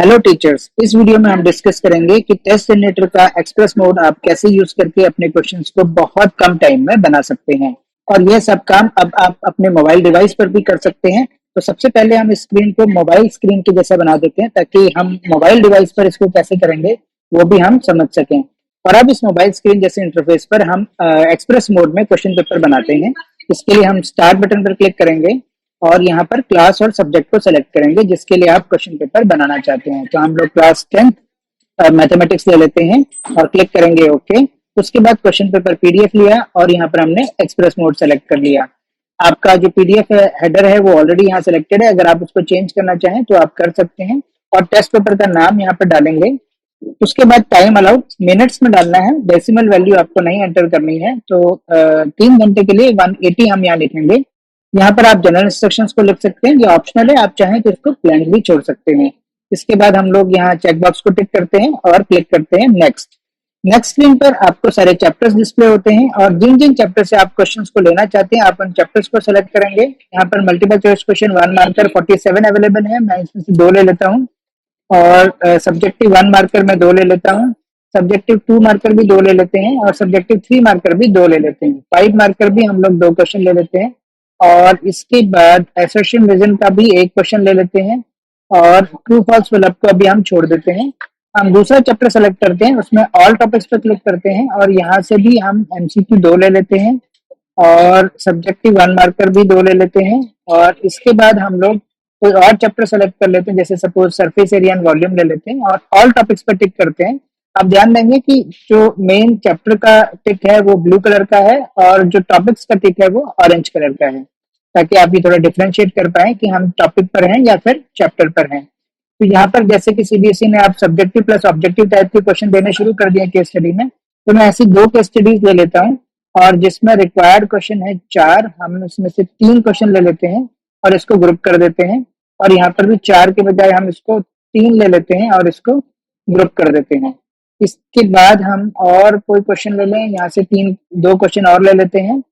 Hello teachers, इस video में हम डिस्कस करेंगे कि टेस्ट जनरेटर का एक्सप्रेस मोड आप कैसे यूज करके अपने क्वेश्चंस को बहुत कम टाइम में बना सकते हैं। और यह सब काम अब आप अपने मोबाइल डिवाइस पर भी कर सकते हैं। तो सबसे पहले हम स्क्रीन को मोबाइल स्क्रीन के जैसा बना देते हैं ताकि हम मोबाइल डिवाइस पर इसको कैसे करेंगे वो भी हम समझ सकें। और अब इस मोबाइल स्क्रीन जैसे इंटरफेस पर हम एक्सप्रेस मोड में क्वेश्चन पेपर बनाते हैं। इसके लिए हम स्टार्ट बटन पर क्लिक करेंगे और यहाँ पर क्लास और सब्जेक्ट को सेलेक्ट करेंगे जिसके लिए आप क्वेश्चन पेपर बनाना चाहते हैं। तो हम लोग क्लास 10th मैथमेटिक्स ले लेते हैं और क्लिक करेंगे ओके। उसके बाद क्वेश्चन पेपर पीडीएफ लिया और यहाँ पर हमने एक्सप्रेस मोड सेलेक्ट कर लिया। आपका जो पीडीएफ हेडर है वो ऑलरेडी यहाँ सेलेक्टेड है, अगर आप उसको चेंज करना चाहें तो आप कर सकते हैं। और टेस्ट पेपर का नाम यहाँ पर डालेंगे। उसके बाद टाइम अलाउड मिनट्स में डालना है, डेसिमल वैल्यू आपको नहीं एंटर करनी है। तो 3 घंटे के लिए 180 हम यहाँ लिखेंगे। यहाँ पर आप जनरल इंस्ट्रक्शंस को लिख सकते हैं, ये ऑप्शनल है, आप चाहें तो इसको ब्लैंक भी छोड़ सकते हैं। इसके बाद हम लोग यहाँ चेक बॉक्स को टिक करते हैं और क्लिक करते हैं नेक्स्ट। नेक्स्ट स्क्रीन पर आपको सारे चैप्टर्स डिस्प्ले होते हैं और जिन जिन चैप्टर से आप क्वेश्चंस को लेना चाहते हैं आप उन चैप्टर्स को सेलेक्ट करेंगे। यहाँ पर multiple choice question 1 marker 47 available है, मैं इसमें से 2 ले लेता हूँ। और सब्जेक्टिव 1 मार्कर मैं 2 ले लेता हूँ, सब्जेक्टिव 2 मार्कर भी 2 ले लेते हैं और सब्जेक्टिव 3 मार्कर भी 2 ले लेते हैं। 5 मार्कर भी हम लोग 2 क्वेश्चन ले लेते हैं। और इसके बाद असर्शन रीजन का भी 1 क्वेश्चन ले लेते हैं और ट्रू फॉल्स फिलअप को अभी हम छोड़ देते हैं। हम दूसरा चैप्टर सेलेक्ट करते हैं, उसमें ऑल टॉपिक्स पर क्लिक करते हैं और यहाँ से भी हम एमसीक्यू 2 ले लेते हैं और सब्जेक्टिव 1 मार्कर भी 2 ले लेते हैं। और इसके बाद हम लोग कोई और चैप्टर सेलेक्ट कर लेते हैं, जैसे suppose surface area and volume ले लेते हैं और ऑल टॉपिक्स पर टिक करते हैं। आप ध्यान देंगे कि जो मेन चैप्टर का टिक है वो ब्लू कलर का है और जो टॉपिक्स का टिक है वो ऑरेंज कलर का है, ताकि आप ये थोड़ा डिफरेंशिएट कर पाए कि हम टॉपिक पर हैं या फिर चैप्टर पर हैं। तो यहाँ पर जैसे कि सीबीएसई ने आप सब्जेक्टिव प्लस ऑब्जेक्टिव टाइप के क्वेश्चन देने शुरू कर दिए केस स्टडी में, तो मैं ऐसी 2 केस स्टडीज ले लेता हूँ और जिसमें रिक्वायर्ड क्वेश्चन है 4, हम उसमें से 3 क्वेश्चन ले लेते हैं और इसको ग्रुप कर देते हैं। और यहाँ पर भी 4 के बजाय हम इसको 3 ले लेते हैं और इसको ग्रुप कर देते हैं। इसके बाद हम और कोई क्वेश्चन ले लें, यहाँ से 2 क्वेश्चन और ले लेते हैं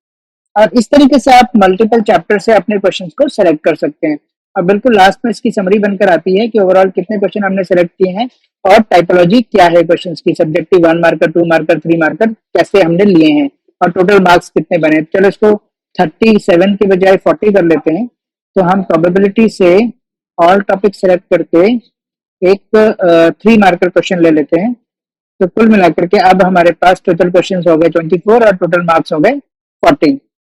और इस तरीके से आप मल्टीपल चैप्टर से अपने क्वेश्चंस को सेलेक्ट कर सकते हैं। और बिल्कुल लास्ट में इसकी समरी बनकर आती है कि ओवरऑल कितने क्वेश्चन हमने सेलेक्ट किए हैं और टाइपोलॉजी क्या है क्वेश्चंस की, सब्जेक्टिव 1 मार्कर 2 मार्कर 3 मार्कर कैसे हमने लिए हैं और टोटल मार्क्स कितने बने। चलो इसको 37 के बजाय 40 कर लेते हैं। तो हम प्रोबेबिलिटी से ऑल टॉपिक सेलेक्ट करके एक 3 मार्कर क्वेश्चन ले लेते हैं। तो कुल मिलाकर के अब हमारे पास टोटल क्वेश्चन हो गए 24 और टोटल मार्क्स हो गए 40।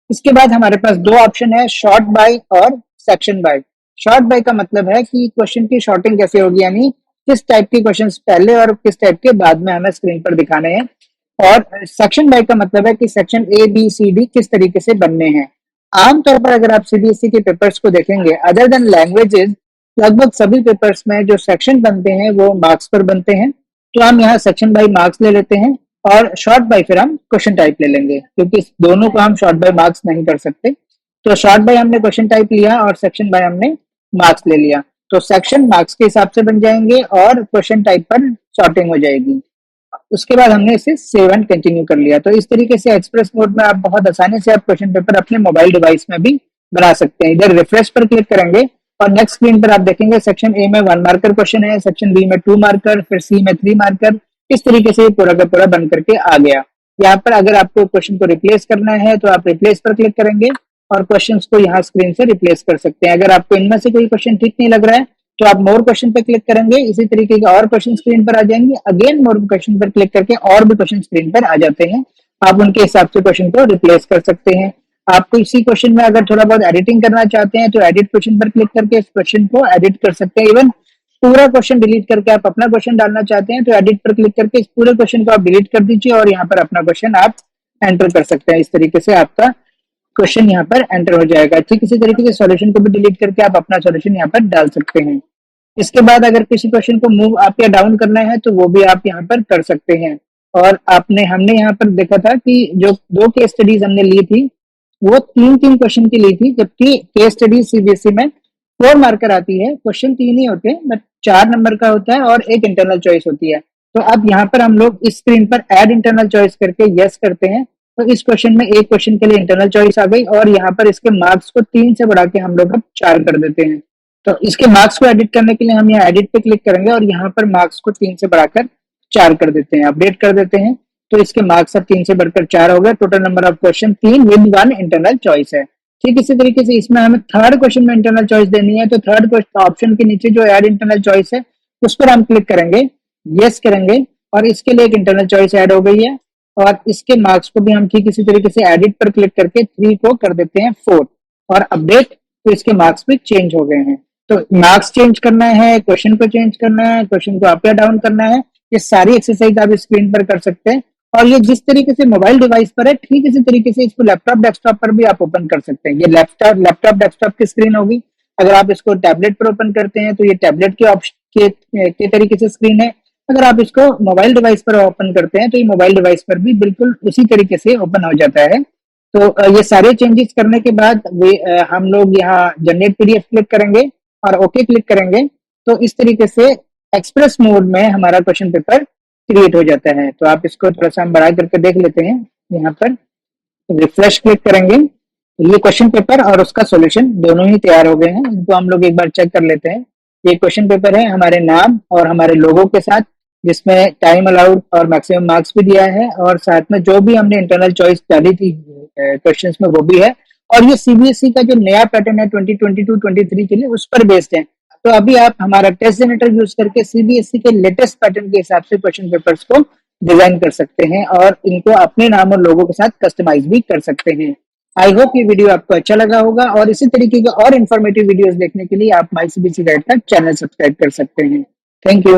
इसके बाद हमारे पास 2 ऑप्शन है, शॉर्ट बाय और सेक्शन बाय। शॉर्ट बाय का मतलब है कि क्वेश्चन की शॉर्टिंग कैसे होगी, यानी किस टाइप के क्वेश्चंस पहले और किस टाइप के बाद में हमें स्क्रीन पर दिखाने हैं। और सेक्शन बाय का मतलब है कि section A B C D किस तरीके से बनने हैं। आमतौर पर अगर आप सीबीएसई के पेपर्स को देखेंगे, अदर देन लैंग्वेजेस, लगभग सभी पेपर्स में जो सेक्शन बनते हैं वो मार्क्स पर बनते हैं। तो हम यहाँ सेक्शन बाय मार्क्स ले लेते हैं और शॉर्ट बाय फिर हम क्वेश्चन टाइप ले लेंगे, क्योंकि दोनों को हम शॉर्ट बाय मार्क्स नहीं कर सकते। तो शॉर्ट बाय हमने क्वेश्चन टाइप लिया और सेक्शन बाय हमने मार्क्स ले लिया। तो सेक्शन मार्क्स के हिसाब से बन जाएंगे और क्वेश्चन टाइप पर शॉर्टिंग हो जाएगी। उसके बाद हमने इसे सेव एंड कंटिन्यू कर लिया। तो इस तरीके से एक्सप्रेस मोड में आप बहुत आसानी से आप क्वेश्चन पेपर अपने मोबाइल डिवाइस में भी बना सकते हैं। इधर रिफ्रेश पर क्लिक करेंगे और नेक्स्ट स्क्रीन पर आप देखेंगे सेक्शन ए में 1 मार्कर क्वेश्चन है, सेक्शन बी में 2 मार्कर, फिर सी में 3 मार्कर। इस तरीके से पूरा का पूरा बन करके आ गया। यहाँ पर अगर आपको क्वेश्चन को रिप्लेस करना है तो आप रिप्लेस पर क्लिक करेंगे और क्वेश्चंस को यहाँ स्क्रीन से रिप्लेस कर सकते हैं। अगर आपको इनमें से कोई क्वेश्चन ठीक नहीं लग रहा है तो आप मोर क्वेश्चन पर क्लिक करेंगे, इसी तरीके के और क्वेश्चन स्क्रीन पर आ जाएंगे। अगेन मोर क्वेश्चन पर क्लिक करके और भी क्वेश्चन स्क्रीन पर आ जाते हैं। आप उनके हिसाब से क्वेश्चन को रिप्लेस कर सकते हैं। आपको इसी क्वेश्चन में अगर थोड़ा बहुत एडिटिंग करना चाहते हैं तो एडिट क्वेश्चन पर क्लिक करके इस क्वेश्चन को एडिट कर सकते हैं। इवन पूरा क्वेश्चन डिलीट करके आप अपना क्वेश्चन डालना चाहते हैं तो एडिट पर क्लिक करके इस पूरे क्वेश्चन को आप डिलीट कर दीजिए और यहाँ पर अपना क्वेश्चन आप एंटर कर सकते हैं। इस तरीके से आपका क्वेश्चन यहाँ पर एंटर हो जाएगा। ठीक इसी तरीके से सॉल्यूशन को भी डिलीट करके आप अपना सॉल्यूशन यहाँ पर डाल सकते हैं। इसके बाद अगर किसी क्वेश्चन को मूव अप या डाउन करना है तो वो भी आप यहाँ पर कर सकते हैं। और हमने यहाँ पर देखा था कि जो 2 केस स्टडीज हमने ली थी वो 3-3 क्वेश्चन की ली थी, जबकि केस स्टडी सीबीएसई में 4 मार्कर आती है। क्वेश्चन 3 ही होते हैं बट 4 नंबर का होता है और एक इंटरनल चॉइस होती है। तो अब यहाँ पर हम लोग इस स्क्रीन पर ऐड इंटरनल चॉइस करके यस करते हैं तो इस क्वेश्चन में एक क्वेश्चन के लिए इंटरनल चॉइस आ गई और यहाँ पर इसके मार्क्स को 3 से बढ़ा के हम लोग अब 4 कर देते हैं। तो इसके मार्क्स को एडिट करने के लिए हम यहाँ एडिट पे क्लिक करेंगे और यहाँ पर मार्क्स को 3 से बढ़ाकर 4 कर देते हैं, अपडेट कर देते हैं। तो इसके मार्क्स अब 3 से बढ़कर 4 हो गए। Total number of question 3 with 1 internal choice है। ठीक इसी तरीके से इसमें हमें थर्ड क्वेश्चन में इंटरनल चॉइस देनी है, तो थर्ड क्वेश्चन ऑप्शन के नीचे जो ऐड इंटरनल चॉइस है उस पर हम क्लिक करेंगे, यस करेंगे और इसके लिए एक इंटरनल चॉइस ऐड हो गई है। और इसके मार्क्स को भी हम ठीक इसी तरीके से एडिट पर क्लिक करके 3 को कर देते हैं 4 और अपडेट, तो इसके मार्क्स भी चेंज हो गए हैं। तो मार्क्स चेंज करना है, क्वेश्चन को चेंज करना है, क्वेश्चन को अप या डाउन करना है, ये सारी एक्सरसाइज आप स्क्रीन पर कर सकते हैं। और ये जिस तरीके से मोबाइल डिवाइस पर है ठीक इसी तरीके से इसको लैपटॉप डेस्कटॉप पर भी आप ओपन कर सकते हैं। ये लैपटॉप डेस्कटॉप की स्क्रीन होगी। अगर आप इसको टैबलेट पर ओपन करते हैं तो ये टैबलेट के ऑप्शन के तरीके से स्क्रीन है। अगर आप इसको मोबाइल डिवाइस पर ओपन करते हैं तो ये मोबाइल डिवाइस पर भी बिल्कुल उसी तरीके से ओपन हो जाता है। तो ये सारे चेंजेस करने के बाद हम लोग यहाँ जनरेट पीडीएफ क्लिक करेंगे और ओके क्लिक करेंगे। तो इस तरीके से एक्सप्रेस मोड में हमारा क्वेश्चन पेपर क्रिएट हो जाता है। तो आप इसको थोड़ा सा हम बड़ा करके देख लेते हैं। यहाँ पर रिफ्रेश क्लिक करेंगे, ये क्वेश्चन पेपर और उसका सॉल्यूशन दोनों ही तैयार हो गए हैं। इनको हम लोग एक बार चेक कर लेते हैं। ये क्वेश्चन पेपर है हमारे नाम और हमारे लोगों के साथ, जिसमें टाइम अलाउड और मैक्सिमम मार्क्स भी दिया है और साथ में जो भी हमने इंटरनल चॉइस डाली थी क्वेश्चंस में वो भी है। और ये सीबीएसई का जो नया पैटर्न है 2022-23 के लिए उस पर बेस्ड है। तो अभी आप हमारा टेस्ट जनरेटर यूज करके सीबीएसई के लेटेस्ट पैटर्न के हिसाब से क्वेश्चन पेपर्स को डिजाइन कर सकते हैं और इनको अपने नाम और लोगों के साथ कस्टमाइज भी कर सकते हैं। आई होप ये वीडियो आपको अच्छा लगा होगा और इसी तरीके के और इन्फॉर्मेटिव वीडियोस देखने के लिए आप माई सीबीएसई गाइड का चैनल सब्सक्राइब कर सकते हैं। Thank you.